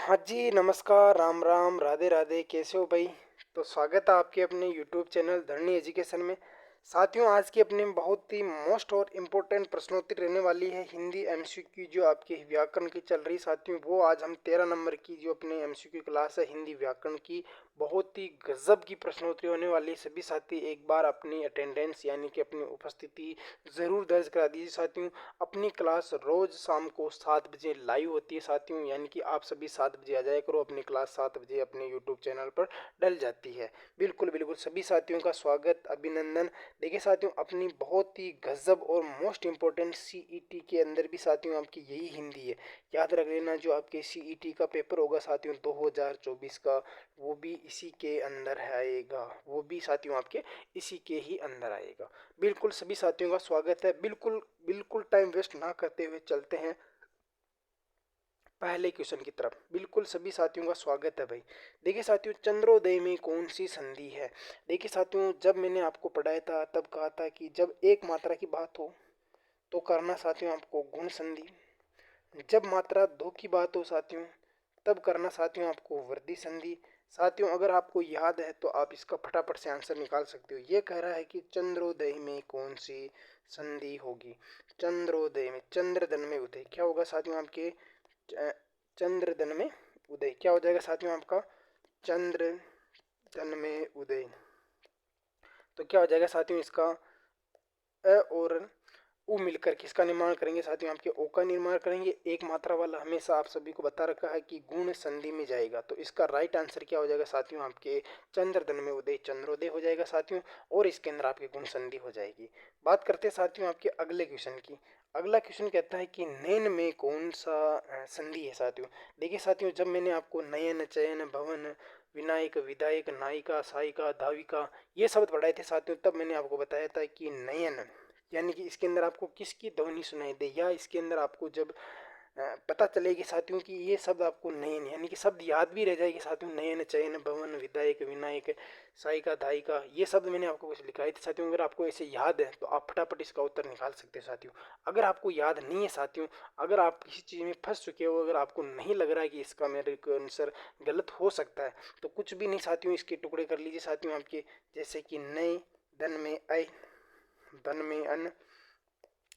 हाँ जी, नमस्कार, राम राम, राधे राधे, कैसे हो भाई? तो स्वागत है आपके अपने यूट्यूब चैनल धरनी एजुकेशन में। साथियों, आज की अपने बहुत ही मोस्ट और इम्पोर्टेंट प्रश्नोत्तरी रहने वाली है हिंदी एमसीक्यू जो आपकी व्याकरण की चल रही। साथियों, वो आज हम 13 नंबर की जो अपने एमसीक्यू क्लास है हिंदी व्याकरण की, बहुत ही गजब की प्रश्नोत्तरी होने वाली है। सभी साथी एक बार अपनी अटेंडेंस यानी कि अपनी उपस्थिति ज़रूर दर्ज करा दीजिए। साथियों, अपनी क्लास रोज शाम को 7 बजे लाइव होती है। साथियों, यानी कि आप सभी 7 बजे आ जाया करो, अपनी क्लास 7 बजे अपने यूट्यूब चैनल पर डल जाती है। बिल्कुल बिल्कुल सभी साथियों का स्वागत, अभिनंदन। देखिए साथियों, अपनी बहुत ही गजब और मोस्ट इम्पोर्टेंट सीईटी के अंदर भी साथियों आपकी यही हिंदी है। याद रख लेना, जो आपके सीईटी का पेपर होगा साथियों 2024 का, वो भी इसी के अंदर आएगा। वो भी साथियों आपके इसी के ही अंदर आएगा। बिल्कुल सभी साथियों का स्वागत है। बिल्कुल बिल्कुल टाइम वेस्ट ना करते हुए चलते हैं पहले क्वेश्चन की तरफ। बिल्कुल सभी साथियों का स्वागत है भाई। देखिए साथियों, चंद्रोदय में कौन सी संधि है? देखिए साथियों, जब मैंने आपको पढ़ाया था तब कहा था कि जब एक मात्रा की बात हो तो करना साथियों आपको गुण संधि। जब मात्रा दो की बात हो साथियों, तब करना साथियों आपको वृद्धि संधि। साथियों, अगर आपको याद है तो आप इसका फटाफट से आंसर निकाल सकते हो। ये कह रहा है कि चंद्रोदय में कौन सी संधि होगी? चंद्रोदय में, चंद्रदन में उदय क्या होगा साथियों आपके? चंद्रदन में उदय क्या हो जाएगा साथियों आपका? चंद्रदन में उदय। तो क्या हो जाएगा साथियों इसका? अ और उ मिलकर किसका निर्माण करेंगे साथियों? आपके ओ का निर्माण करेंगे। एक मात्रा वाला हमेशा आप सभी को बता रखा है कि गुण संधि में जाएगा। तो इसका राइट आंसर क्या हो जाएगा साथियों? आपके चंद्रदन में उदय चंद्रोदय हो जाएगा साथियों, और इसके अंदर आपकी गुण संधि हो जाएगी। बात करते हैं साथियों आपके अगले क्वेश्चन की। अगला क्वेश्चन कहता है कि नयन में कौन सा संधि है साथियों? देखिए साथियों, जब मैंने आपको नयन, चयन, भवन, विनायक, विधायक, नायिका, सायिका, धाविका ये शब्द पढ़ाए थे साथियों, तब मैंने आपको बताया था कि नयन यानी कि इसके अंदर आपको किसकी ध्वनि सुनाई दे, या इसके अंदर आपको जब पता चलेगी साथियों कि ये शब्द आपको नयन यानी कि शब्द याद भी रह जाएगी साथियों। नयन, चयन, भवन, विधायक, विनायक, सायिका, धायिका ये शब्द मैंने आपको कुछ लिखाए थे साथियों। अगर आपको ऐसे याद है तो आप फटाफट इसका उत्तर निकाल सकते हैं साथियों। अगर आपको याद नहीं है साथियों, अगर आप किसी चीज़ में फंस चुके हो, अगर आपको नहीं लग रहा है कि इसका मेरे को आंसर गलत हो सकता है, तो कुछ भी नहीं साथियों, इसके टुकड़े कर लीजिए साथियों आपके। जैसे कि नए, धन में अय, धन में अन्न,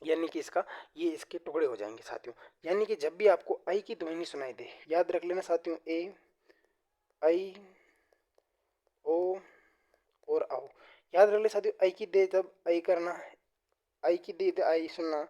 यानी कि इसका ये इसके टुकड़े हो जाएंगे साथियों। यानी कि जब भी आपको आई की ध्वनि सुनाई दे, याद रख लेना साथियों, ए, आई, ओ और आओ। याद रख ले साथियों, आई की दे जब आई करना है, आई की दे आई सुनना,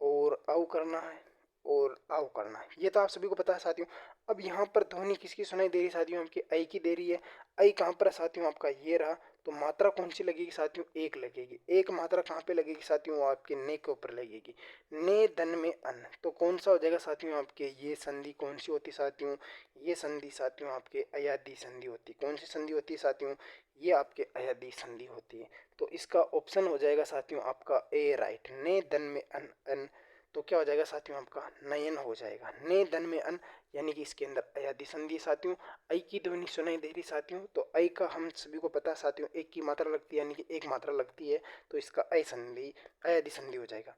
और आओ करना है, और आओ करना है। ये तो आप सभी को पता है साथियों। अब यहाँ पर ध्वनि किसकी सुनाई दे रही साथियों? आपकी आई की दे रही है। आई कहाँ पर है साथियों? आपका ये रहा। तो मात्रा कौन सी लगेगी साथियों? एक लगेगी। एक मात्रा कहाँ पे लगेगी साथियों? वो आपके ने के ऊपर लगेगी। ने धन में अन्न, तो कौन सा हो जाएगा साथियों आपके? ये संधि कौन सी होती साथियों? ये संधि साथियों आपके अयादी संधि होती। कौन सी संधि होती है साथियों? ये आपके अयादी संधि होती है। तो इसका ऑप्शन हो जाएगा साथियों आपका ए राइट, ने धन में अन अन। तो क्या हो जाएगा साथियों? आपका नयन हो जाएगा। ने धन में अन, यानी कि इसके अंदर अयादी संधि साथियों। आई की ध्वनि सुनाई दे रही साथियों, तो आई का हम सभी को पता है साथियों, एक की मात्रा लगती है यानी कि एक मात्रा लगती है, तो इसका अय संधि, अयादी संधि हो जाएगा।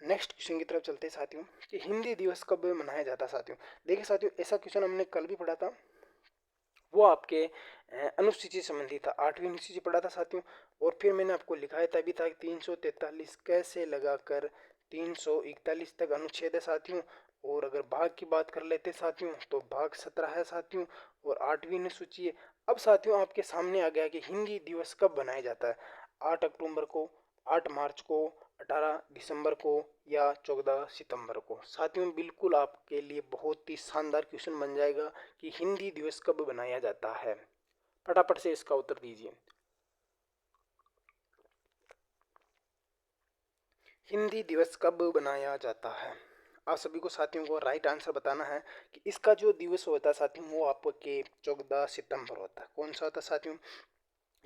नेक्स्ट क्वेश्चन की तरफ चलते हैं साथियों कि हिंदी दिवस कब मनाया जाता है साथियों। देखिए साथियों, ऐसा क्वेश्चन हमने कल भी पढ़ा था। वो आपके अनुसूची संबंधी था, 8वीं अनुसूची पढ़ा था साथियों। और फिर मैंने आपको लिखाया था भी था 343 कैसे लगाकर 341 तक अनुच्छेद है साथियों। और अगर भाग की बात कर लेते साथियों, तो भाग 17 है साथियों, और 8वीं अनुसूची है। अब साथियों आपके सामने आ गया कि हिंदी दिवस कब बनाया जाता है? 8 अक्टूबर को, 8 मार्च को, 18 दिसंबर को, या 14 सितंबर को। साथियों, बिल्कुल आपके लिए बहुत ही शानदार क्वेश्चन बन जाएगा कि हिंदी दिवस कब बनाया जाता है। फटाफट से इसका उत्तर दीजिए। हिंदी दिवस कब बनाया जाता है? आप सभी को साथियों को राइट आंसर बताना है कि इसका जो दिवस होता है साथियों, वो आपके 14 सितंबर होता है। कौन सा होता है साथियों?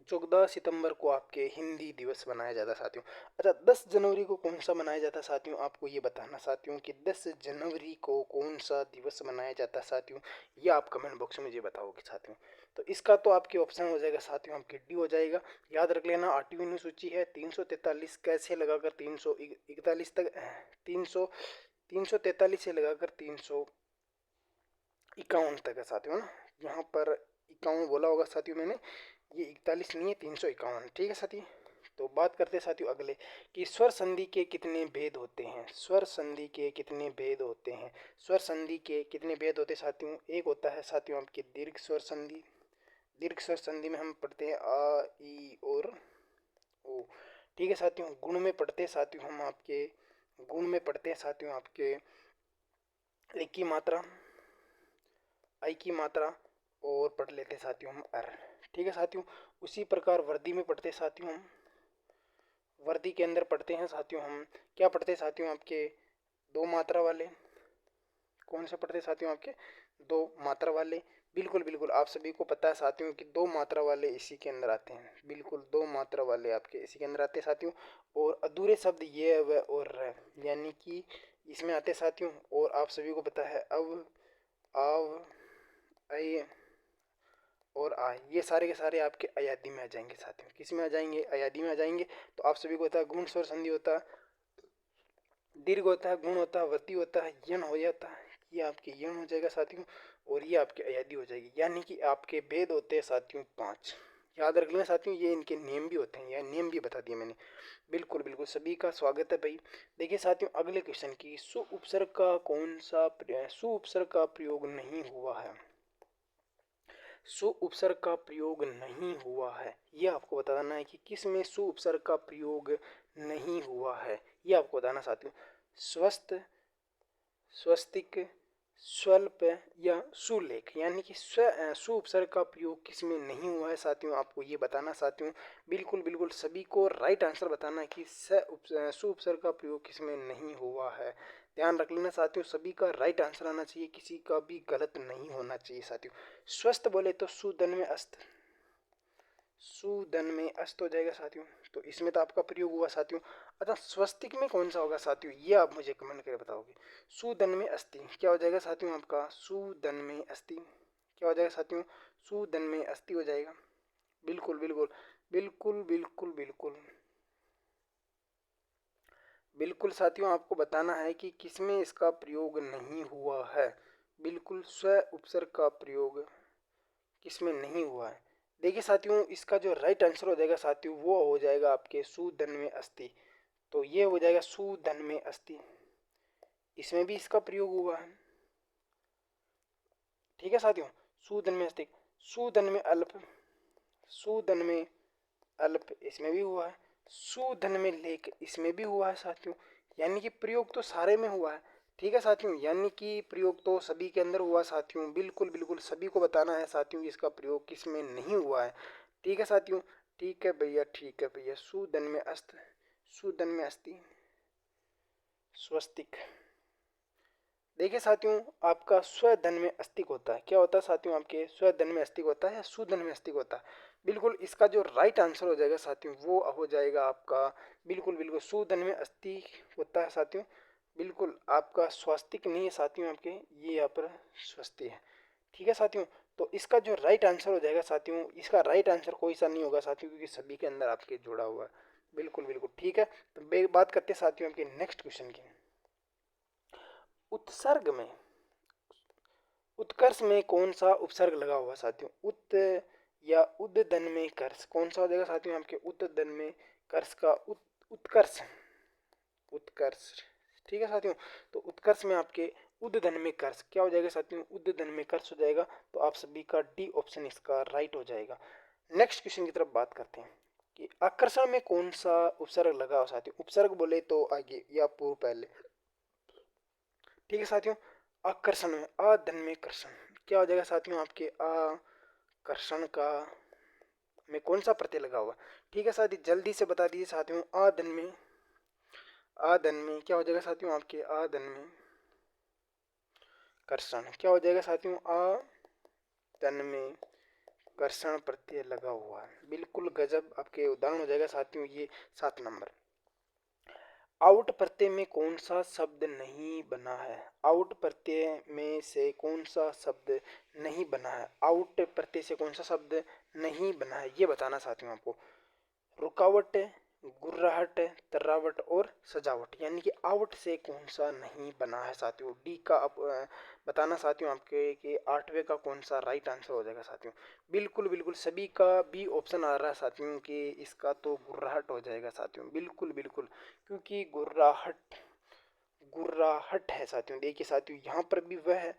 14 सितंबर को आपके हिंदी दिवस मनाया जाता है साथियों। अच्छा, 10 जनवरी को कौन सा मनाया जाता है साथियों? आपको ये बताना साथियों कि 10 जनवरी को कौन सा दिवस मनाया जाता है साथियों। ये आप कमेंट बॉक्स में मुझे बताओगे साथियों। तो इसका तो आपके ऑप्शन हो जाएगा साथियों, आपके डी हो जाएगा। याद रख लेना, 8वीं अनुसूची है, 343 कैसे लगाकर 341 तक, 343 से लगाकर 51 तक है साथियों ना, यहाँ पर 51 बोला होगा साथियों मैंने, ये 41 नहीं है, 351। ठीक है साथी। तो बात करते हैं साथियों अगले कि स्वर संधि के कितने भेद होते हैं। स्वर संधि के कितने भेद होते हैं। स्वर संधि के कितने भेद होते हैं साथियों। एक होता है साथियों आपके दीर्घ स्वर संधि। दीर्घ स्वर संधि में हम पढ़ते हैं आ, ई और ओ। ठीक है साथियों। गुण में पढ़ते हैं साथियों हम आपके, गुण में पढ़ते हैं साथियों आपके एक की मात्रा, आई की मात्रा, और पढ़ लेते हैं साथियों हम अर। ठीक है साथियों। उसी प्रकार वर्दी में पढ़ते हैं साथियों हम, वर्दी के अंदर पढ़ते हैं साथियों हम, क्या पढ़ते हैं साथियों आपके दो मात्रा वाले। कौन से पढ़ते हैं साथियों आपके दो मात्रा वाले। बिल्कुल बिल्कुल आप सभी को पता है साथियों कि दो मात्रा वाले इसी के अंदर आते हैं। बिल्कुल दो मात्रा वाले आपके इसी के अंदर आते हैं साथियों। और अधूरे शब्द ये व और र, यानी कि इसमें आते हैं साथियों। और आप सभी को पता है अब, आव, अय और आ, ये सारे के सारे आपके अयादी में आ जाएंगे साथियों। किस में आ जाएंगे, अयादी में आ जाएंगे। तो आप सभी को पता है गुण स्वर संधि होता है, दीर्घ होता है, गुण होता है, वृद्धि होता है, यण हो जाता है। ये आपके यण हो जाएगा साथियों, और ये आपके अयादी हो जाएगी। यानी कि आपके भेद होते हैं साथियों 5। याद रख लेना साथियों, ये इनके नियम भी होते हैं, यह नियम भी बता दिए मैंने। बिल्कुल बिल्कुल सभी का स्वागत है भाई। देखिए साथियों अगले क्वेश्चन की, सु उपसर्ग का कौन सा सु उपसर्ग का प्रयोग नहीं हुआ है। सु उपसर्ग का प्रयोग नहीं हुआ है, ये आपको बताना है कि किस में सु उपसर्ग का प्रयोग नहीं हुआ है। ये आपको बताना साथियों। स्वस्थ, स्वस्तिक, स्वल्प या सुलेख, यानी कि सु उपसर्ग का प्रयोग किस में नहीं हुआ है साथियों, आपको ये बताना साथियों। बिल्कुल बिल्कुल सभी को राइट आंसर बताना है कि सु उपसर्ग का प्रयोग किस में नहीं हुआ है। ध्यान रख लेना साथियों, सभी का राइट आंसर आना चाहिए, किसी का भी गलत नहीं होना चाहिए साथियों। स्वस्थ बोले तो सुदन में अस्त, सुदन में अस्त हो जाएगा साथियों। तो इसमें तो आपका प्रयोग हुआ साथियों। अच्छा स्वस्तिक में कौन सा होगा साथियों, ये आप मुझे कमेंट करके बताओगे। सुदन में अस्थि क्या हो जाएगा साथियों आपका, सुदन में अस्थि क्या हो जाएगा साथियों, सुदन में अस्थि हो जाएगा। बिल्कुल बिल्कुल बिल्कुल बिल्कुल बिल्कुल बिल्कुल साथियों आपको बताना है कि किसमें इसका प्रयोग नहीं हुआ है। बिल्कुल स्व उपसर्ग का प्रयोग किसमें नहीं हुआ है। देखिए साथियों इसका जो राइट आंसर हो जाएगा साथियों वो हो जाएगा आपके सुधन में अस्थि। तो ये हो जाएगा सुधन में अस्थि, इसमें भी इसका प्रयोग हुआ है। ठीक है साथियों। सुधन में अस्थि, सुधन में अल्प, सुधन में अल्प इसमें भी हुआ है। सुधन में लेख इसमें भी हुआ है साथियों। यानी कि प्रयोग तो सारे में हुआ है। ठीक है साथियों, यानी कि प्रयोग तो सभी के अंदर हुआ साथियों। बिल्कुल बिल्कुल सभी को बताना है साथियों इसका प्रयोग किस में नहीं हुआ है। ठीक है साथियों, ठीक है भैया, ठीक है भैया। सुधन में अस्त, सुधन में अस्थि, स्वस्तिक। देखिए साथियों आपका स्वधन में अस्तिक होता है, क्या होता है साथियों आपके स्वधन में अस्तिक होता है या सुधन में अस्तिक होता है। बिल्कुल इसका जो राइट आंसर हो जाएगा साथियों वो हो जाएगा आपका, बिल्कुल बिल्कुल सुधन में अस्तिक होता है साथियों। बिल्कुल आपका स्वास्तिक नहीं है साथियों आपके, ये यहाँ पर स्वस्ति है। ठीक है साथियों। तो इसका जो राइट आंसर हो जाएगा साथियों, इसका राइट आंसर कोई सा नहीं होगा साथियों क्योंकि सभी के अंदर आपके जुड़ा हुआ है। बिल्कुल बिल्कुल ठीक है। तो बात करते हैं साथियों आपके नेक्स्ट क्वेश्चन की। उत्सर्ग में, उत्कर्ष में कौन सा उपसर्ग लगा हुआ साथियों, उत या उद्दन में कर्ष, कौन सा हो जाएगा साथियों आपके उद्दन में कर्ष का उत्कर्ष, उत्कर्ष। ठीक है साथियों। तो उत्कर्ष में आपके उद्दन में कर्ष क्या हो जाएगा साथियों, उद्दन में कर्ष हो जाएगा। तो आप सभी का डी ऑप्शन इसका राइट हो जाएगा। नेक्स्ट क्वेश्चन की तरफ बात करते हैं कि आकर्षण में कौन सा उपसर्ग लगा हो साथियों। उपसर्ग बोले तो आगे या पूर्व पहले। ठीक है साथियों। आकर्षण में आधन में कर्षण क्या हो जाएगा साथियों आपके आकर्षण का में कौन सा प्रत्यय लगा हुआ। ठीक है साथी जल्दी से बता दीजिए साथियों। आधन में, आधन में क्या हो जाएगा साथियों आपके आधन में कर्षण क्या हो जाएगा साथियों, आधन में कर्षण प्रत्यय लगा हुआ है। बिल्कुल गजब आपके उदाहरण हो जाएगा साथियों ये 7 नंबर। आउट प्रत्यय में कौन सा शब्द नहीं बना है, आउट प्रत्यय में से कौन सा शब्द नहीं बना है, आउट प्रत्यय से कौन सा शब्द नहीं बना है ये बताना साथियों आपको। रुकावट, गुर्राहट, तर्रावट और सजावट, यानी कि आवट से कौन सा नहीं बना है साथियों। डी का अब बताना साथियों आपके कि 8वें का कौन सा राइट आंसर हो जाएगा साथियों। बिल्कुल बिल्कुल सभी का बी ऑप्शन आ रहा है साथियों कि इसका तो गुर्राहट हो जाएगा साथियों। बिल्कुल बिल्कुल, क्योंकि गुर्राहट गुर्राहट है साथियों। देखिए साथियों, यहाँ पर भी वह है,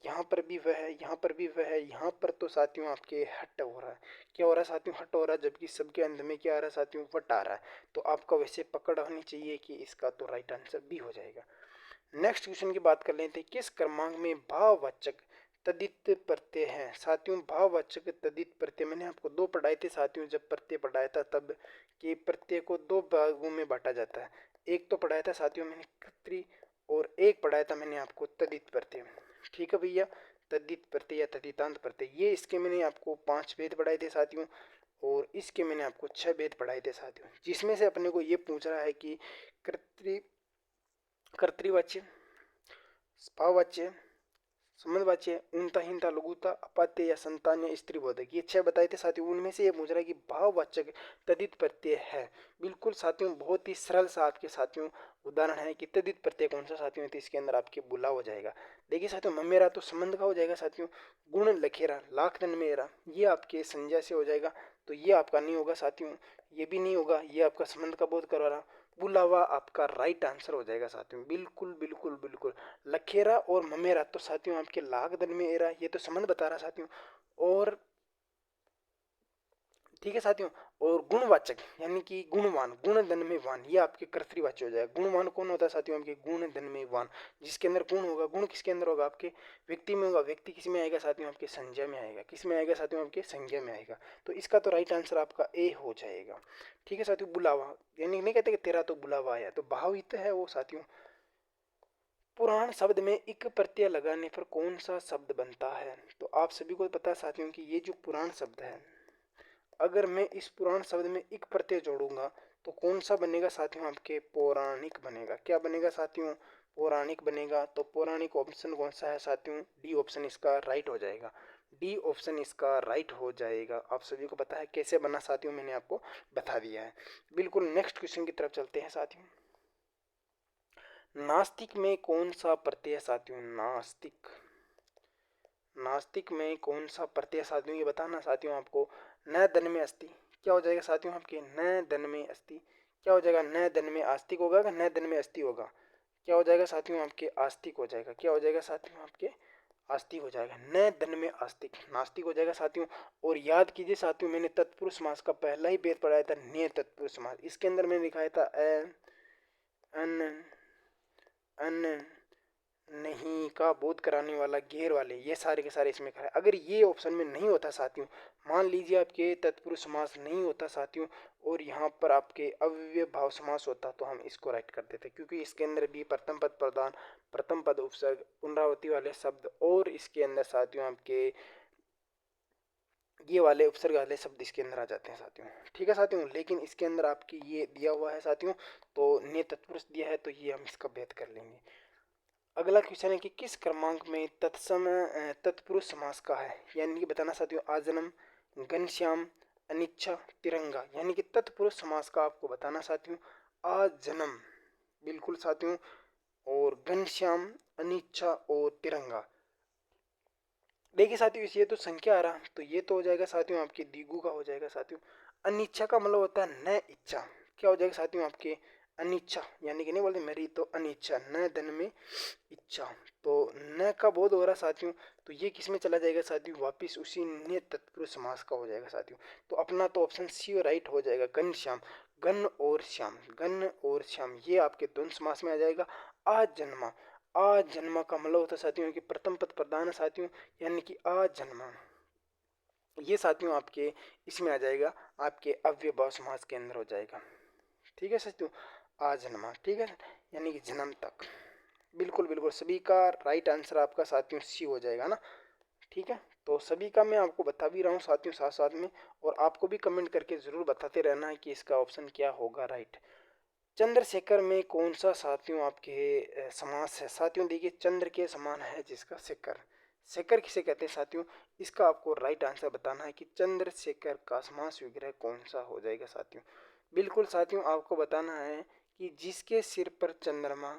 यहाँ पर भी वह है, यहाँ पर भी वह है, यहाँ पर तो साथियों आपके हट हो रहा है। क्या हो रहा है साथियों? हट हो रहा है, जबकि सबके अंत में क्या आ रहा है साथियों? वट आ रहा है। तो आपका वैसे पकड़ होनी चाहिए कि इसका तो राइट आंसर बी हो जाएगा। नेक्स्ट क्वेश्चन की बात कर लेते हैं। किस क्रमांक में भाववाचक तद्धित प्रत्यय हैं साथियों? भाववाचक तद्धित प्रत्यय मैंने आपको दो पढ़ाए थे साथियों, जब प्रत्यय पढ़ाया था तब, कि प्रत्यय को दो भागों में बांटा जाता है। एक तो पढ़ाया था साथियों मैंने कर्तरी, और एक पढ़ाया था मैंने आपको तद्धित प्रत्यय। ठीक है भैया, तद्धित प्रत्यय या तद्धितांत प्रत्यय, ये इसके मैंने आपको 5 भेद पढ़ाए थे साथियों, और इसके मैंने आपको 6 भेद पढ़ाए थे साथियों। जिसमें से अपने को ये पूछ रहा है कि कर्तरी कर्तृवाच्य, भाववाच्य, संबंधवाच्य, ऊनता, हीनता, लघुता, अपात्य या संतान या स्त्रीबोधक, ये 6 बताए थे साथियों। उनमें से ये पूछ रहा है कि भाववाचक तद्धित प्रत्यय है। बिल्कुल साथियों, बहुत ही सरल सा आपके साथियों उदाहरण है कि तद्धित प्रत्यय कौन सा साथियों, तो इसके अंदर आपके बुला हो जाएगा। देखिए साथियों, ममेरा तो संबंध का हो जाएगा साथियों। गुण लखेरा, लाख धन मेरा, ये आपके संज्ञा से हो जाएगा, तो ये आपका नहीं होगा साथियों। ये भी नहीं होगा, ये आपका संबंध का बोध करवा रहा। बुलावा आपका राइट आंसर हो जाएगा साथियों। बिल्कुल बिल्कुल बिल्कुल, लखेरा और ममेरा तो साथियों आपके लाख धन में एरा, ये तो संबंध बता रहा साथियों। और ठीक है साथियों, और गुणवाचक यानी कि गुणवान, गुण धन में वान, ये आपके कर्तृवाच्य हो जाएगा। गुणवान कौन होता है साथियों? आपके गुण धन में वान, जिसके अंदर गुण होगा। गुण किसके अंदर होगा? आपके व्यक्ति में होगा। व्यक्ति किस में आएगा साथियों? आपके संज्ञा में आएगा। किस में आएगा साथियों? आपके संज्ञा में आएगा। तो इसका तो राइट आंसर आपका ए हो जाएगा। ठीक है साथियों, बुलावा, यानी नहीं कहते कि तेरा तो बुलावा आया, तो भावित है वो साथियों। पुराण शब्द में इक प्रत्यय लगाने पर कौन सा शब्द बनता है? तो आप सभी को पता है साथियों कि ये जो पुराण शब्द है, अगर मैं इस पुराण शब्द में इक प्रत्यय जोड़ूंगा तो कौन सा बनेगा साथियों? आपके पौराणिक बनेगा। क्या बनेगा साथियों? पौराणिक बनेगा। तो पौराणिक ऑप्शन कौन सा है साथियों? डी ऑप्शन इसका राइट हो जाएगा। डी ऑप्शन इसका राइट हो जाएगा। आप सभी को पता है कैसे बना साथियों, मैंने आपको बता दिया है। बिल्कुल, नेक्स्ट क्वेश्चन की तरफ चलते हैं साथियों। नास्तिक में कौन सा प्रत्यय साथियों? नास्तिक, नास्तिक में कौन सा प्रत्यय साथियों, ये बताना साथियों आपको। न धन में अस्थि, क्या हो जाएगा साथियों आपके? न धन में अस्थि, क्या हो जाएगा? न धन में आस्तिक होगा, न धन में अस्थि होगा, क्या हो जाएगा साथियों आपके? आस्तिक हो जाएगा। क्या हो जाएगा साथियों आपके? आस्तिक हो जाएगा। न धन में आस्तिक, नास्तिक हो जाएगा साथियों। और याद कीजिए साथियों, मैंने तत्पुरुष समास का पहला ही भेद पढ़ाया था, ने तत्पुरुष समास। इसके अंदर मैंने लिखाया था अन, अन, नहीं का बोध कराने वाला, घेर वाले, ये सारे के सारे इसमें खड़ा है। अगर ये ऑप्शन में नहीं होता साथियों, मान लीजिए आपके तत्पुरुष समास नहीं होता साथियों, और यहाँ पर आपके अव्यय भाव समास होता, तो हम इसको राइट कर देते, क्योंकि इसके अंदर भी प्रथम पद प्रधान, प्रथम पद उपसर्ग, पुनरावृत्ति वाले शब्द, और इसके अंदर साथियों आपके ये वाले उपसर्ग वाले शब्द इसके अंदर आ जाते हैं साथियों। ठीक है साथियों, लेकिन इसके अंदर आपकी ये दिया हुआ है साथियों, तो ने तत्पुरुष दिया है, तो ये हम इसका भेद कर लेंगे। अगला क्वेश्चन है कि किस क्रमांक में तत्सम तत्पुरुष समास का है? यानी कि बताना साथियों, आजन्म, घनश्याम, अनिच्छा, तिरंगा, यानी कि तत्पुरुष समास का आपको बताना साथियों। आजन्म, बिल्कुल साथियों, और घनश्याम, अनिच्छा और तिरंगा। देखिए साथियों, ये तो संख्या आ रहा, तो ये तो हो जाएगा साथियों आपके द्विगु का हो जाएगा साथियों। अनिच्छा का मतलब होता है न इच्छा, क्या हो जाएगा साथियों आपके? अनिच्छा, यानी कि नहीं बोलते मेरी तो अनिच्छा, न धन में इच्छा, तो न का बोध हो रहा साथियों, तो ये किस में चला जाएगा साथियों? वापिस उसी ने तत्पुरुष समास का हो जाएगा साथियों। तो अपना तो ऑप्शन सी राइट हो जाएगा, घन श्याम, घन और श्याम, घन और श्याम, ये आपके द्वंद्व समास में आ जाएगा। आज जन्मा, आज जन्मा का मतलब होता है साथियों कि प्रथम पद प्रधान है साथियों, यानी कि आज जन्मा, ये साथियों आपके इसमें आ जाएगा, आपके अव्ययभाव समास के अंदर हो जाएगा। ठीक है साथियों, आज जन्मा, ठीक है, यानी कि जन्म तक। बिल्कुल बिल्कुल, सभी का राइट आंसर आपका साथियों सी हो जाएगा ना। ठीक है, तो सभी का मैं आपको बता भी रहा हूँ साथियों साथ साथ में, और आपको भी कमेंट करके ज़रूर बताते रहना है कि इसका ऑप्शन क्या होगा राइट। चंद्रशेखर में कौन सा साथियों आपके समास है? साथियों देखिए, चंद्र के समान है जिसका शेखर, शेखर किसे कहते हैं साथियों? इसका आपको राइट आंसर बताना है कि चंद्रशेखर का समास विग्रह कौन सा हो जाएगा साथियों। बिल्कुल साथियों, आपको बताना है कि जिसके सिर पर चंद्रमा।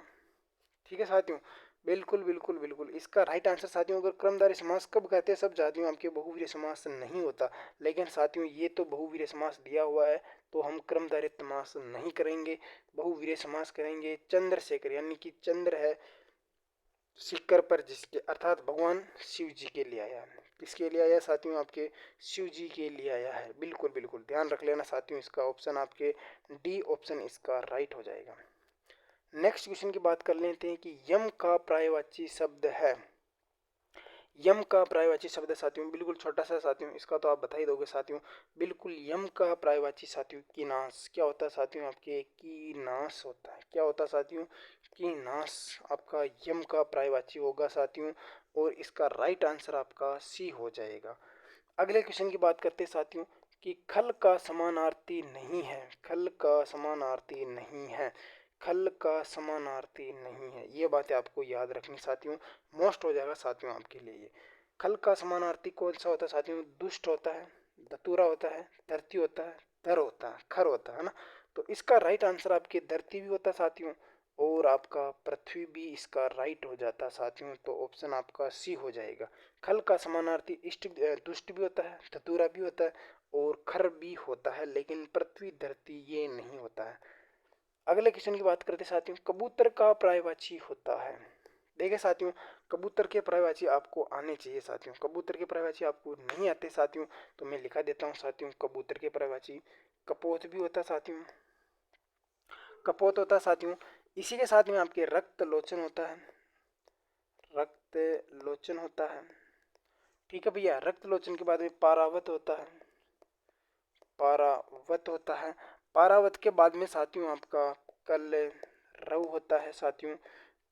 ठीक है साथियों, बिल्कुल बिल्कुल बिल्कुल इसका राइट आंसर साथियों। अगर क्रमधारय समास कब कहते हैं, सब साथियों आपके बहुवीर्य समास नहीं होता। लेकिन साथियों ये तो बहुवीर्य समास दिया हुआ है, तो हम क्रमधारय समास नहीं करेंगे, बहुवीर्य समास करेंगे। चंद्रशेखर यानी कि चंद्र है शिखर पर जिसके, अर्थात भगवान शिव जी के लिए आया है। किसके लिए आया साथियों, आपके शिव जी के लिए आया है। बिल्कुल बिल्कुल ध्यान रख लेना साथियों, इसका ऑप्शन आपके डी ऑप्शन इसका राइट हो जाएगा। नेक्स्ट क्वेश्चन की बात कर लेते हैं कि यम का पर्यायवाची शब्द है। यम का पर्यायवाची शब्द साथियों बिल्कुल छोटा सा साथियों, इसका तो आप बता ही दोगे साथियों। बिल्कुल यम का पर्यायवाची साथियों कीनाश। क्या होता है साथियों, आपके कीनाश होता है। क्या होता है साथियों, कीनाश आपका यम का पर्यायवाची होगा साथियों, और इसका राइट आंसर आपका सी हो जाएगा। अगले क्वेश्चन की बात करते हैं साथियों कि खल का समानार्थी नहीं है। खल का समानार्थी नहीं है। खल का समानार्थी नहीं है, ये बातें आपको याद रखनी साथियों, मोस्ट हो जाएगा साथियों आपके लिए ये। खल का समानार्थी कौन सा होता है साथियों, दुष्ट होता है, दतुरा होता है, धरती होता है, धर होता है, खर होता है ना। तो इसका राइट आंसर आपके धरती भी होता है साथियों, और आपका पृथ्वी भी इसका राइट हो जाता है साथियों। तो ऑप्शन आपका सी हो जाएगा। खल का समानार्थी इष्ट दुष्ट भी होता है, धतूरा भी होता है, और खर भी होता है, लेकिन पृथ्वी धरती ये नहीं होता है। अगले क्वेश्चन की बात करते साथियों, कबूतर का पर्यायवाची होता है। देखिए साथियों, कबूतर के पर्यायवाची आपको आने चाहिए साथियों। कबूतर के पर्यायवाची आपको नहीं आते साथियों, तो मैं लिखा देता हूँ साथियों। कबूतर के पर्यायवाची कपोत भी होता साथियों, कपोत होता साथियों। इसी के साथ में आपके रक्त लोचन होता है, रक्त लोचन होता है। ठीक है भैया, रक्त लोचन के बाद में पारावत होता है, पारावत होता है। पारावत के बाद में साथियों आपका कल रव होता है साथियों।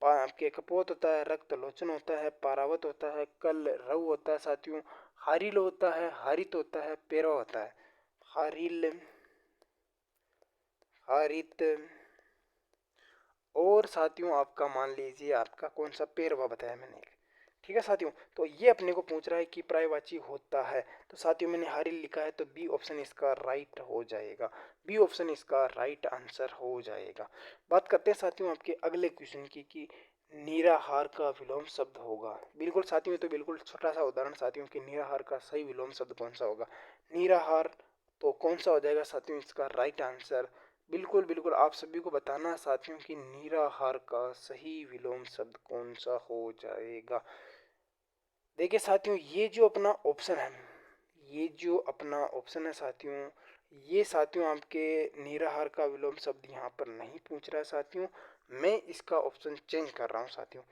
आपके कपोत होता है, रक्त लोचन होता है, पारावत होता है, कल रव होता है साथियों, हारिल होता है, हारित होता है, पेरा होता है। हारिल, हारित, और साथियों आपका मान लीजिए आपका कौन सा पेरवा बताया मैंने। ठीक है साथियों, तो ये अपने को पूछ रहा है कि पर्यायवाची होता है, तो साथियों मैंने हारिल लिखा है, तो बी ऑप्शन इसका राइट हो जाएगा। बी ऑप्शन इसका राइट आंसर हो जाएगा। बात करते हैं साथियों आपके अगले क्वेश्चन की कि निराहार का विलोम शब्द होगा। बिल्कुल साथियों, तो बिल्कुल छोटा सा उदाहरण साथियों कि निराहार का सही विलोम शब्द कौन सा होगा। निराहार तो कौन सा हो जाएगा साथियों, इसका राइट आंसर। बिल्कुल बिल्कुल आप सभी को बताना साथियों कि निराहार का सही विलोम शब्द कौन सा हो जाएगा। देखिए साथियों, ये जो अपना ऑप्शन है, ये जो अपना ऑप्शन है साथियों, ये साथियों आपके निराहार का विलोम शब्द यहाँ पर नहीं पूछ रहा है साथियों। मैं इसका ऑप्शन चेंज कर रहा हूँ साथियों।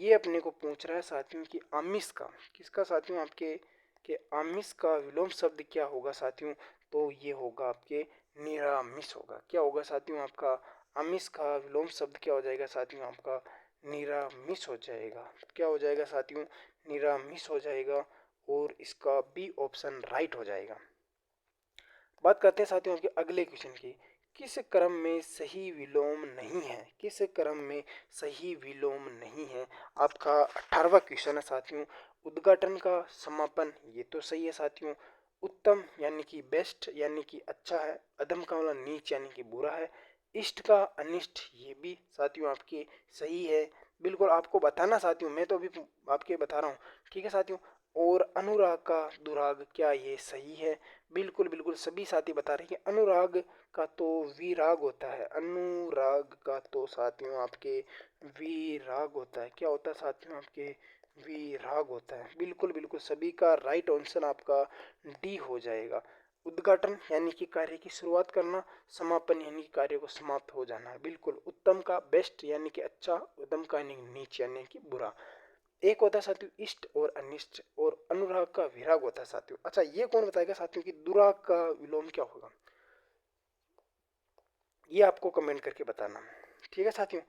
ये अपने को पूछ रहा है साथियों कि आमिष का, किसका साथियों, आपके के आमिष का विलोम शब्द क्या होगा साथियों। तो ये होगा आपके निरामिष होगा। क्या होगा साथियों, आपका आमिष का विलोम शब्द क्या हो जाएगा साथियों, आपका निरामिष हो जाएगा। क्या हो जाएगा साथियों, निरामिष हो जाएगा, और इसका बी ऑप्शन राइट हो जाएगा। बात करते हैं साथियों आपके अगले क्वेश्चन की, किस क्रम में सही विलोम नहीं है। किस क्रम में सही विलोम नहीं है, आपका 18वां क्वेश्चन है साथियों। उद्घाटन का समापन, ये तो सही है साथियों। उत्तम यानी कि बेस्ट यानी कि अच्छा है। अधम का मतलब नीच यानी कि बुरा है। इष्ट का अनिष्ट, ये भी साथियों आपके सही है। बिल्कुल आपको बताना साथियों, मैं तो अभी आपके बता रहा हूँ। ठीक है साथियों, और अनुराग का दुराग, क्या ये सही है। बिल्कुल बिल्कुल सभी साथी बता रहे हैं कि अनुराग का तो विराग होता है। अनुराग का तो साथियों आपके विराग होता है। क्या होता है साथियों, आपके विराग होता है। बिल्कुल बिल्कुल सभी का राइट आंसर आपका डी हो जाएगा। उद्घाटन यानी कि कार्य की शुरुआत करना, समापन यानी कि कार्य को समाप्त हो जाना। बिल्कुल उत्तम का बेस्ट यानी कि अच्छा, उदम का यानी नीच यानी कि बुरा। एक होता है साथियों इष्ट और अनिष्ट, और अनुराग का विराग होता है साथियों। अच्छा ये कौन बताएगा साथियों कि दुराग का विलोम क्या होगा, ये आपको कमेंट करके बताना। ठीक है साथियों,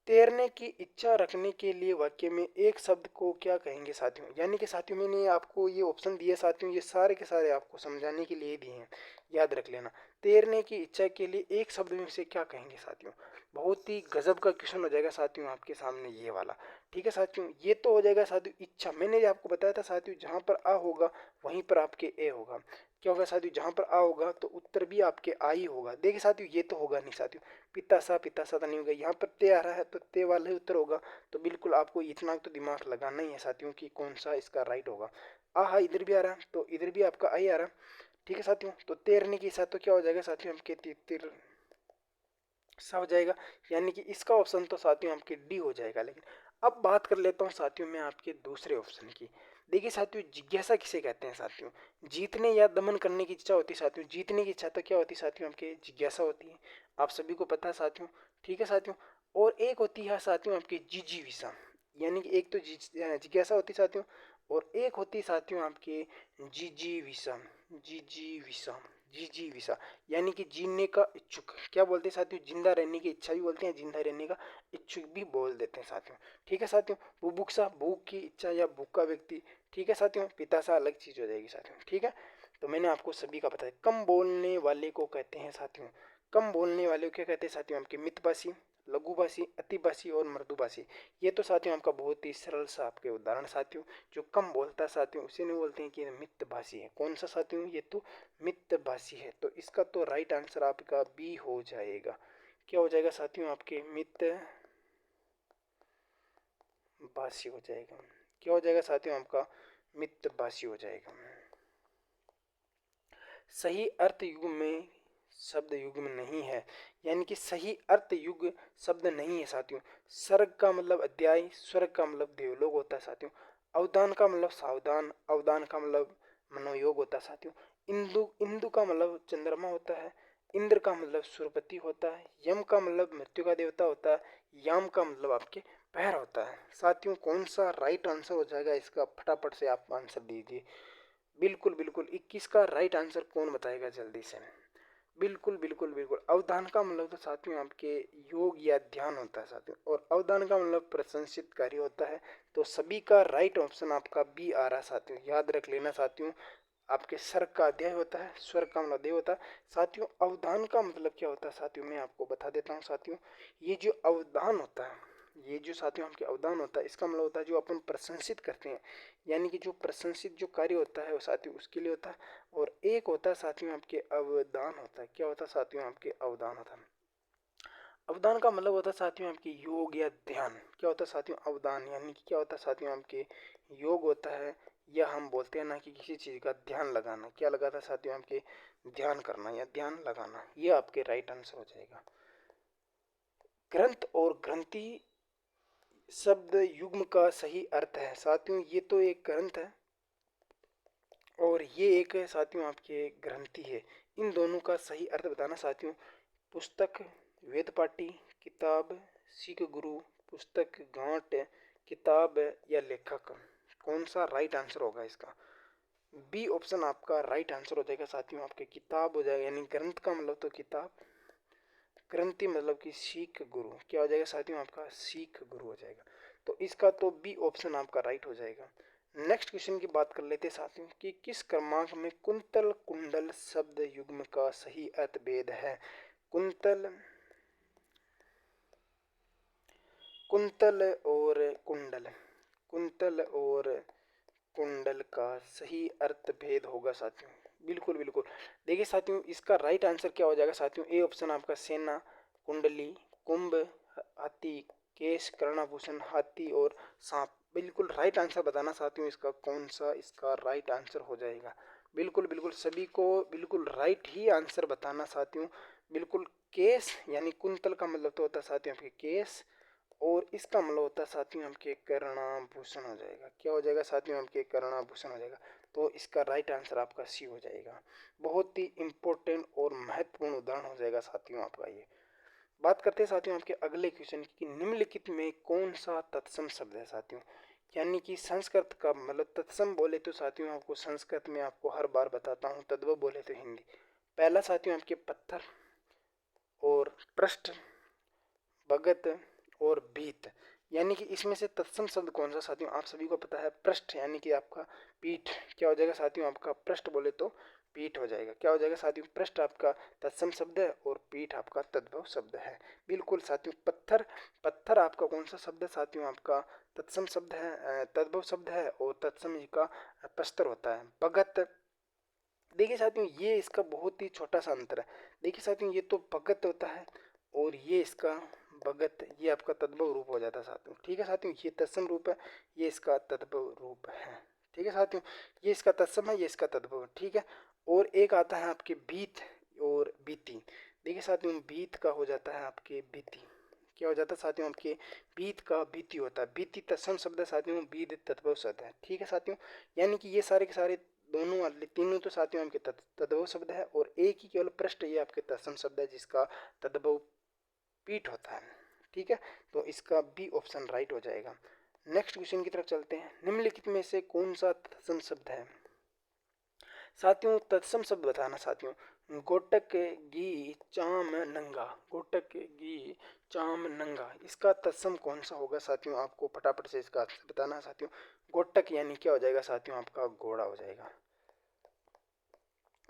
तैरने की इच्छा रखने के लिए वाक्य में एक शब्द को क्या कहेंगे साथियों। यानी कि साथियों मैंने आपको ये ऑप्शन दिए साथियों, ये सारे के सारे आपको समझाने के लिए दिए हैं, याद रख लेना। तैरने की इच्छा के लिए एक शब्द में से क्या कहेंगे साथियों। बहुत ही गजब का क्वेश्चन हो जाएगा साथियों आपके सामने ये वाला। ठीक है साथियों, ये तो हो जाएगा साथियों इच्छा। मैंने आपको बताया था साथियों जहाँ पर आ होगा वहीं पर आपके ए होगा। क्या होगा साथियों, जहाँ पर आ होगा तो उत्तर भी आपके आ ही होगा। देखिए साथियों ये तो होगा नहीं साथियों, पिता सा तो नहीं होगा, यहाँ पर ते आ रहा है तो ते वाला ही उत्तर होगा। तो बिल्कुल आपको इतना तो दिमाग लगाना ही है साथियों कि कौन सा इसका राइट होगा। आ इधर भी आ रहा है तो इधर भी आपका आई आ रहा है। ठीक है साथियों, तो तैरने के साथ तो क्या हो जाएगा साथियों आपके तिर सा हो जाएगा, यानी कि इसका ऑप्शन तो साथियों आपके डी हो जाएगा। लेकिन अब बात कर लेता हूँ साथियों मैं आपके दूसरे ऑप्शन की। देखिए साथियों जिज्ञासा किसे कहते हैं साथियों, जीतने या दमन करने की इच्छा होती है साथियों। जीतने की इच्छा तो क्या होती है साथियों आपके जिज्ञासा होती है, आप सभी को पता है साथियों। ठीक है साथियों, और एक होती है साथियों आपकी जिजीविषा, यानी कि एक तो जिज्ञासा होती है साथियों और एक होती है साथियों आपके जिजीविषा। जिजीविषा जिजीविषा यानी कि जीने का इच्छुक। क्या बोलते हैं साथियों, जिंदा रहने की इच्छा भी बोलते हैं, जिंदा रहने का इच्छुक भी बोल देते हैं साथियों। ठीक है साथियों, बुभुक्षा भूख की इच्छा या भूखा व्यक्ति। ठीक है साथियों, पितासा अलग चीज हो जाएगी साथियों। ठीक है, तो मैंने आपको सभी का बताया। कम बोलने वाले को कहते हैं साथियों, कम बोलने वाले को क्या कहते हैं साथियों आपके मितभाषी, लघुभाषी, अतिभाषी और मृदुभाषी। ये तो साथियों आपका बहुत ही सरल सा आपके उदाहरण साथियों। जो कम बोलता है साथियों उसे नहीं बोलते हैं कि मितभाषी है। कौन सा साथियों, ये तो मितभाषी है। तो इसका तो राइट आंसर आपका बी हो जाएगा। क्या हो जाएगा साथियों आपके मितभाषी हो जाएगा। क्या हो जाएगा साथियों आपका मितभाषी हो जाएगा। सही अर्थ युग में शब्द युग में नहीं है, यानी कि सही अर्थ युग शब्द नहीं है साथियों। सर्ग का मतलब अध्याय, स्वर्ग का मतलब देवलोक होता है साथियों। अवदान का मतलब सावधान, अवदान का मतलब मनोयोग होता है साथियों। इंदु इंदु का मतलब चंद्रमा होता है। इंद्र का मतलब सुरपति होता है। यम का मतलब मृत्यु का देवता होता है। याम का मतलब आपके पैर होता है साथियों। कौन सा राइट आंसर हो जाएगा इसका, फटाफट से आप आंसर दीजिए। बिल्कुल बिल्कुल 21 का राइट आंसर कौन बताएगा जल्दी से। बिल्कुल बिल्कुल बिल्कुल, अवधान का मतलब तो साथियों आपके योग या ध्यान होता है साथियों, और अवधान का मतलब प्रशंसित कार्य होता है। तो सभी का राइट ऑप्शन आपका बी आ रहा है साथियों, याद रख लेना साथियों। आपके सर्ग का अध्याय होता है, स्वर्ग का मतलब देव होता है साथियों। अवधान का मतलब क्या होता है साथियों, मैं आपको बता देता हूँ साथियों। ये जो अवधान होता है, ये जो साथियों आपके अवदान होता है, इसका मतलब होता है जो अपन प्रशंसित करते हैं, यानी कि जो प्रशंसित जो कार्य होता है वो साथियों उसके लिए होता है। और एक होता है साथियों आपके अवदान होता है। क्या होता है साथियों आपके अवदान होता है। अवदान का मतलब होता है साथियों आपके योग या ध्यान। क्या होता है साथियों अवदान, यानी कि क्या होता है साथियों आपके योग होता है, या हम बोलते हैं ना कि किसी चीज़ का ध्यान लगाना। क्या लगाता है साथियों आपके ध्यान करना या ध्यान लगाना। ये आपके राइट आंसर हो जाएगा। ग्रंथ और ग्रंथि शब्द युग्म का सही अर्थ है साथियों। ये तो एक ग्रंथ है और ये एक है साथियों आपके ग्रंथि है। इन दोनों का सही अर्थ बताना साथियों। पुस्तक, वेद पाठी, किताब, सिख गुरु, पुस्तक, गांठ, किताब या लेखक। कौन सा राइट आंसर होगा इसका। बी ऑप्शन आपका राइट आंसर हो जाएगा साथियों। आपके किताब हो जाएगा, यानी ग्रंथ का मतलब तो किताब, ग्रंथि मतलब कि सीख गुरु। क्या हो जाएगा साथियों आपका सीख गुरु हो जाएगा। तो इसका तो बी ऑप्शन आपका राइट हो जाएगा। नेक्स्ट क्वेश्चन की बात कर लेते हैं साथियों कि किस क्रमांक में कुंतल कुंडल शब्द युग्म का सही अर्थ भेद है। कुंतल, कुंतल और कुंडल, कुंतल और कुंडल का सही अर्थ भेद होगा साथियों। बिल्कुल बिल्कुल, देखिए साथियों इसका राइट आंसर क्या हो जाएगा साथियों। ए ऑप्शन आपका सेना, कुंडली, कुंभ, हाथी, केश, कर्णाभूषण, हाथी और सांप। बिल्कुल राइट आंसर बताना साथियों इसका कौन सा इसका राइट आंसर हो जाएगा। बिल्कुल बिल्कुल सभी को बिल्कुल राइट ही आंसर बताना साथियों। बिल्कुल केश यानी कुंतल का मतलब तो होता है साथियों आपके केश, और इसका मतलब होता है साथियों आपके कर्णाभूषण हो जाएगा। क्या हो जाएगा साथियों आपके कर्णाभूषण हो जाएगा। तो इसका राइट आंसर आपका सी हो जाएगा। बहुत ही इंपॉर्टेंट और महत्वपूर्ण उदाहरण हो जाएगा साथियों आपका ये। बात करते हैं साथियों आपके अगले क्वेश्चन की, निम्नलिखित में कौन सा तत्सम शब्द है साथियों। यानी कि संस्कृत का मतलब तत्सम बोले तो साथियों आपको संस्कृत में आपको हर बार बताता हूँ, तद्भव बोले तो हिंदी। पहला साथियों आपके पत्थर और पृष्ठ, भगत और भीत। यानी कि इसमें से तत्सम शब्द कौन सा साथियों, आप सभी को पता है पृष्ठ, यानी कि आपका पीठ। क्या हो जाएगा साथियों आपका पृष्ठ बोले तो पीठ हो जाएगा। क्या हो जाएगा साथियों, पृष्ठ आपका तत्सम शब्द है और पीठ आपका तद्भव शब्द है। बिल्कुल साथियों, पत्थर, पत्थर आपका कौन सा शब्द है साथियों, आपका तत्सम शब्द है, तद्भव शब्द है और तत्सम का प्रस्तर होता है। भगत, देखिए साथियों ये इसका बहुत ही छोटा सा अंतर है। देखिए साथियों ये तो भगत होता है और ये इसका भगत, ये आपका तद्भव रूप हो जाता है साथियों। ठीक है साथियों, ये तत्सम रूप है, ये इसका तद्भव रूप है। ठीक है साथियों, ये इसका तत्सम है, ये इसका तद्भव है। ठीक है, और एक आता है आपके बीत और बीती। देखिए साथियों बीत का हो जाता है आपके बीती। क्या हो जाता है साथियों, आपके बीत का बीती होता है। बीती तत्सम शब्द है साथियों, बीत तद्भव शब्द है। ठीक है साथियों, यानी कि ये सारे के सारे दोनों वाले तीनों तो साथियों आपके तद्भव शब्द है और एक ही केवल पृष्ठ ये आपके तत्सम शब्द है जिसका तद्भव पीठ होता है। ठीक है, तो इसका बी ऑप्शन राइट हो जाएगा। नेक्स्ट क्वेश्चन की तरफ चलते हैं। निम्नलिखित में से कौन सा तत्सम शब्द है साथियों, तत्सम शब्द बताना साथियों। गोटक गी चाम नंगा, गोटक गी चाम नंगा, इसका तत्सम कौन सा होगा साथियों, आपको फटाफट से इसका बताना है साथियों। गोटक यानी क्या हो जाएगा साथियों, आपका घोड़ा हो जाएगा।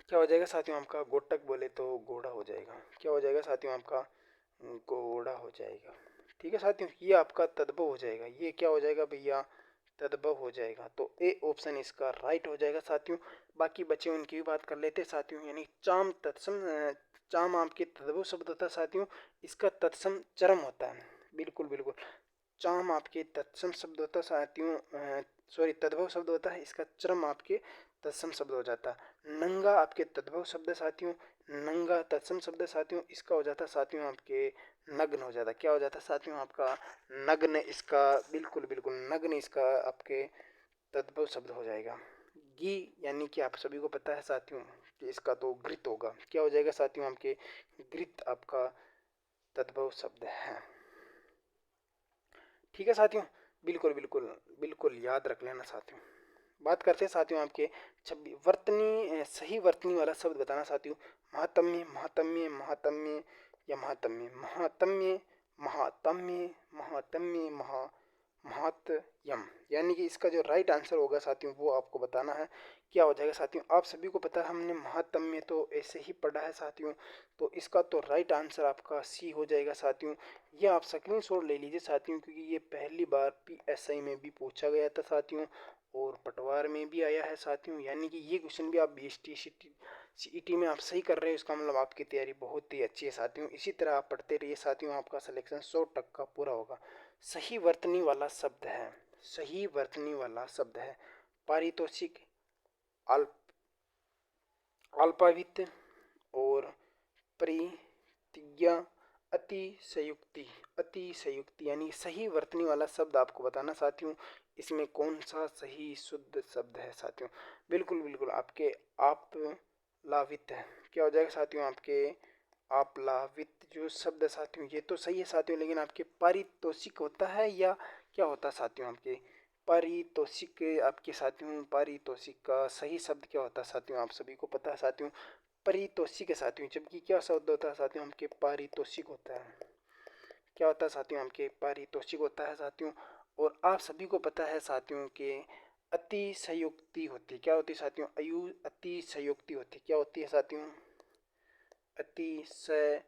क्या हो जाएगा साथियों, आपका गोटक बोले तो घोड़ा हो जाएगा। क्या हो जाएगा साथियों, आपका घोड़ा हो जाएगा। ठीक है साथियों, ये आपका तद्भव हो जाएगा। ये क्या हो जाएगा भैया, तद्भव हो जाएगा। तो ए ऑप्शन इसका राइट हो जाएगा साथियों। बाकी बचे उनकी भी बात कर लेते हैं साथियों। यानी चाम तत्सम, चाम आपके तद्भव शब्द होता है साथियों, इसका तत्सम चरम होता है। बिल्कुल बिल्कुल, चाम आपके तत्सम शब्द होता है साथियों, सॉरी तद्भव शब्द होता है, इसका चरम आपके तत्सम शब्द हो जाता है। नंगा आपके तद्भव शब्द साथियों, नंगा तत्सम शब्द साथियों, इसका हो जाता साथियों आपके नग्न हो जाता। क्या हो जाता साथियों, आपका नग्न, इसका बिल्कुल बिल्कुल नग्न इसका आपके तद्भव शब्द हो जाएगा। गी यानी कि आप सभी को पता है साथियों कि इसका तो घृत होगा। क्या हो जाएगा साथियों, आपके घृत आपका तद्भव शब्द है। ठीक है साथियों, बिल्कुल बिल्कुल बिल्कुल याद रख लेना साथियों। बात करते हैं साथियों आपके 26 वर्तनी, सही वर्तनी वाला शब्द बताना साथियों। महात्म्य, महात्म्य, महात्म्य या महात्म्य, महात्म्य, महात्म्य, महात्म्य, महात्यम, यानी कि इसका जो राइट आंसर होगा साथियों वो आपको बताना है। क्या हो जाएगा साथियों, आप सभी को पता है हमने महात्म्य तो ऐसे ही पढ़ा है साथियों, तो इसका तो राइट आंसर आपका सी हो जाएगा साथियों। ये आप स्क्रीनशॉट ले लीजिए साथियों, क्योंकि ये पहली बार PSI में भी पूछा गया था साथियों और पटवार में भी आया है साथियों। यानी कि ये क्वेश्चन भी आप BST CET में आप सही कर रहे हो, इसका मतलब आपकी तैयारी बहुत ही अच्छी है साथियों। इसी तरह आप पढ़ते रहिए साथियों, आपका सिलेक्शन 100% पूरा होगा। सही वर्तनी वाला शब्द है, सही वर्तनी वाला शब्द है पारितोषिक, अल्प, अल्पावित और प्रतिज्ञा, अतिशयोक्ति, अतिशयोक्ति, यानी सही वर्तनी वाला शब्द आपको बताना साथियों। इसमें कौन सा सही शुद्ध शब्द है साथियों, बिल्कुल बिल्कुल आपके आप लावित है। क्या हो जाएगा साथियों, आपके आप लावित जो शब्द है साथियों ये तो सही है साथियों, लेकिन आपके पारितोषिक होता है या क्या होता है साथियों, आपके पारितोषिक, आपके साथियों पारितोषिक का सही शब्द क्या होता है साथियों, आप सभी को पता है साथियों, पारितोषिक है साथियों। जबकि क्या शब्द होता है साथियों, हमके पारितोषिक होता है। क्या होता है साथियों, हमके पारितोषिक होता है साथियों। और आप सभी को पता है साथियों के अतिशयोक्ति होती है। क्या होती है साथियों, अतिशयोक्ति होती है। क्या होती है साथियों, अतिशयोक्ति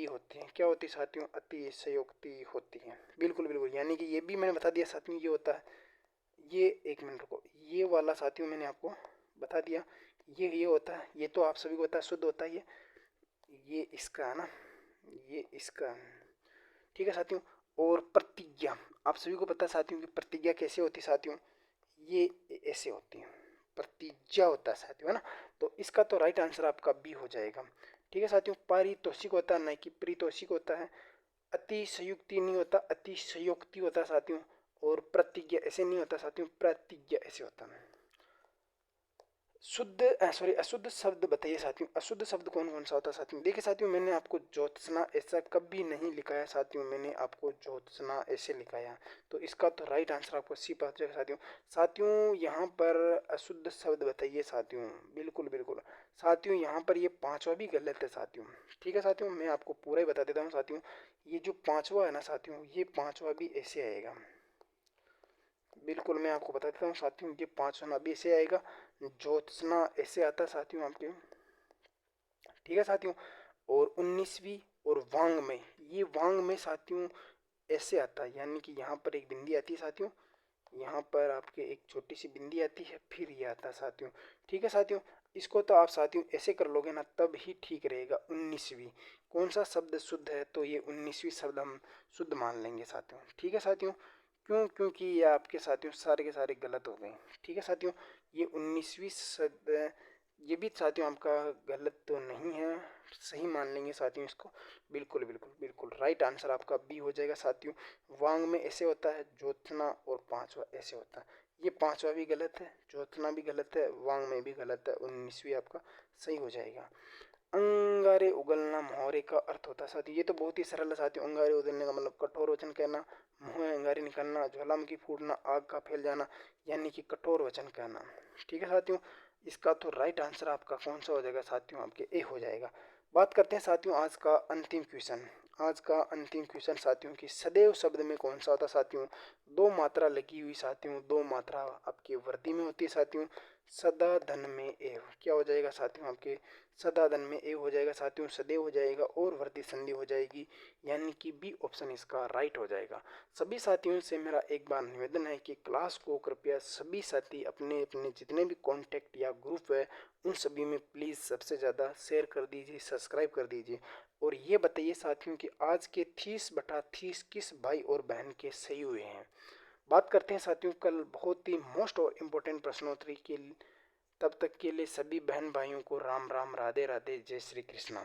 होती है। क्या होती है साथियों, अतिशयोक्ति होती है। बिल्कुल बिल्कुल, यानी कि ये भी मैंने बता दिया साथियों, ये होता है, ये एक मिनट रुको, ये वाला साथियों मैंने आपको बता दिया, ये होता है, ये तो आप सभी को पता है शुद्ध होता है ये इसका है ना, ये इसका। ठीक है साथियों, और प्रतिज्ञा, आप सभी को पता है साथियों कि प्रतिज्ञा कैसे होती है साथियों, ये ऐसे होती है, प्रतिज्ञा होता है साथियों, है ना। तो इसका तो राइट आंसर आपका बी हो जाएगा। ठीक है साथियों, पारितोषिक होता है, नहीं कि प्रीतोषिक होता है। अतिशयोक्ति नहीं होता, अतिशयोक्ति होता है साथियों। और प्रतिज्ञा ऐसे नहीं होता साथियों, प्रतिज्ञा ऐसे होता है। शुद्ध सॉरी अशुद्ध शब्द बताइए साथियों, अशुद्ध शब्द कौन कौन सा होता है साथियों। देखिए साथियों, मैंने आपको ज्योत्सना ऐसा कभी नहीं लिखा है साथियों, मैंने आपको ज्योत्सना ऐसे लिखाया, तो इसका तो राइट आंसर आपको सी पता चलेगा साथियों। साथियों यहाँ पर अशुद्ध शब्द बताइए साथियों, बिल्कुल बिल्कुल साथियों, यहाँ पर ये पांचवा भी गलत है साथियों। ठीक है साथियों, मैं आपको पूरा ही बता देता हूँ साथियों, ये जो पांचवा है ना साथियों, ये पांचवा भी ऐसे आएगा, बिल्कुल मैं आपको बता देता हूँ साथियों, ये 5वां नाम भी ऐसे आएगा, ज्योत्सना ऐसे आता है साथियों आपके, ठीक है साथियों। और 19वीं और वांग में, ये वांग में साथियों ऐसे आता है, यानी कि यहाँ पर एक बिंदी आती है साथियों, यहाँ पर आपके एक छोटी सी बिंदी आती है, फिर ये आता है साथियों, ठीक है साथियों। इसको तो आप साथियों ऐसे कर लोगे ना तब ही ठीक रहेगा। 19वीं कौन सा शब्द शुद्ध है, तो ये 19वीं शब्द हम शुद्ध मान लेंगे साथियों, ठीक है साथियों। क्यों, क्योंकि ये आपके साथियों सारे के सारे गलत हो गए, ठीक है साथियों। ये 19वीं शब्द, ये भी साथियों आपका गलत तो नहीं है, सही मान लेंगे साथियों इसको। बिल्कुल बिल्कुल बिल्कुल राइट आंसर आपका बी हो जाएगा साथियों। वांग में ऐसे होता है, ज्योत्सना और 5वां ऐसे होता है। ये 5वां भी गलत है, ज्योत्सना भी गलत है, वांग में भी गलत है, 19वीं आपका सही हो जाएगा। अंगारे उगलना मुहावरे का अर्थ होता है साथियों, ये तो बहुत ही सरल है साथियों। अंगारे उगलने का मतलब कठोर वचन कहना, मुंह में अंगारे निकलना, ज्वालामुखी फूटना, आग का फैल जाना, यानी कि कठोर वचन कहना, ठीक है साथियों। इसका तो राइट आंसर आपका कौन सा हो जाएगा साथियों, आपके ए हो जाएगा। बात करते हैं साथियों आज का अंतिम क्वेश्चन। आज का अंतिम क्वेश्चन साथियों की सदैव शब्द में कौन सा होता है साथियों, दो मात्रा लगी हुई साथियों, दो मात्रा आपकी वर्दी में होती है साथियों। सदा धन में एव क्या हो जाएगा साथियों आपके, सदा धन में ए हो जाएगा साथियों, सदैव हो जाएगा और वर्दी संधि हो जाएगी, यानी कि बी ऑप्शन इसका राइट हो जाएगा। सभी साथियों से मेरा एक बार निवेदन है कि क्लास को कृपया सभी साथी अपने अपने जितने भी कॉन्टैक्ट या ग्रुप है उन सभी में प्लीज़ सबसे ज़्यादा शेयर कर दीजिए, सब्सक्राइब कर दीजिए। और ये बताइए साथियों कि आज के 30/30 किस भाई और बहन के सही हुए हैं। बात करते हैं साथियों कल बहुत ही मोस्ट और इम्पोर्टेंट प्रश्नोत्तरी के, तब तक के लिए सभी बहन भाइयों को राम राम, राधे राधे, जय श्री कृष्णा।